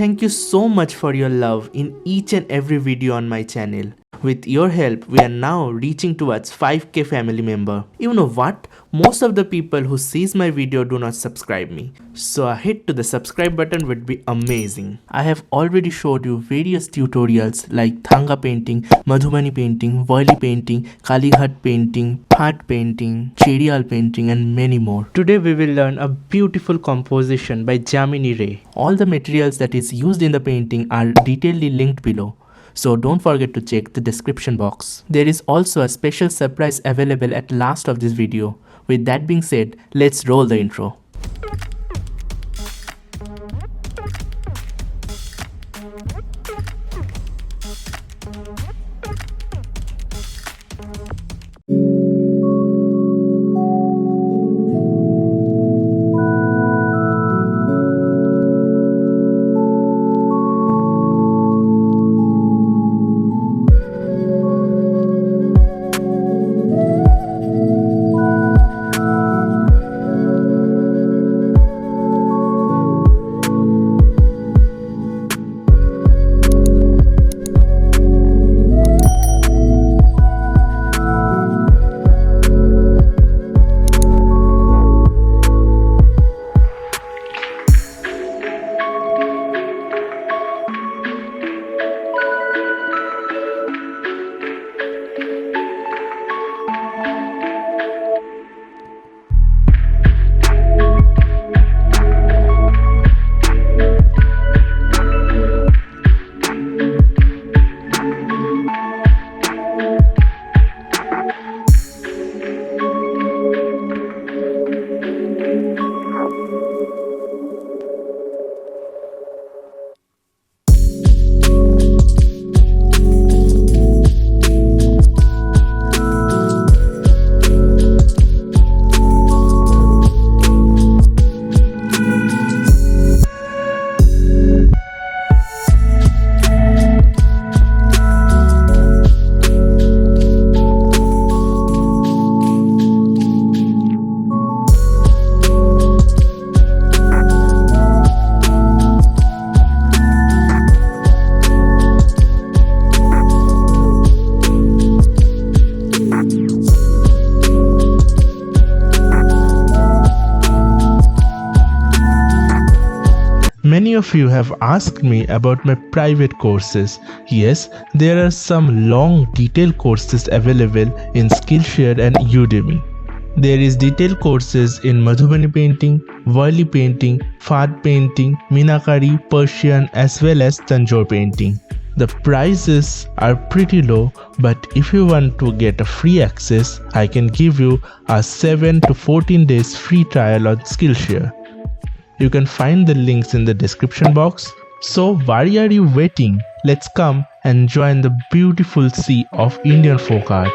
thank you so much for your love in each and every video on my channel. With your help, we are now reaching towards 5k family member. You know what? Most of the people who sees my video do not subscribe me. So a hit to the subscribe button would be amazing. I have already showed you various tutorials like Thanga painting, Madhubani painting, Woyli painting, Kalighat painting, Phat painting, Cherial painting and many more. Today we will learn a beautiful composition by Jamini ROY. All the materials that is used in the painting are detailedly linked below. So don't forget to check the description box. There is also a special surprise available at last of this video. With that being said, let's roll the intro. Many of you have asked me about my private courses. Yes, there are some long detailed courses available in Skillshare and Udemy. There is detailed courses in Madhubani painting, Woyli painting, Phat painting, Meenakari, Persian as well as Tanjore painting. The prices are pretty low, but if you want to get a free access, I can give you a 7 to 14 days free trial on Skillshare. You can find the links in the description box. So why are you waiting? Let's come and join the beautiful sea of Indian folk art.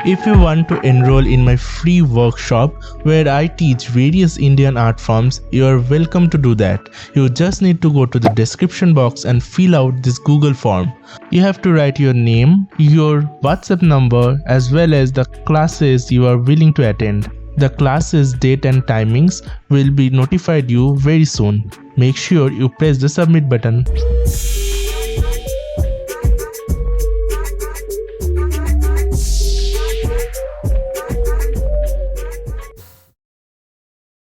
If you want to enroll in my free workshop where I teach various Indian art forms, you are welcome to do that. You just need to go to the description box and fill out this Google form. You have to write your name, your WhatsApp number, as well as the classes you are willing to attend. The classes date and timings will be notified you very soon. Make sure you press the submit button.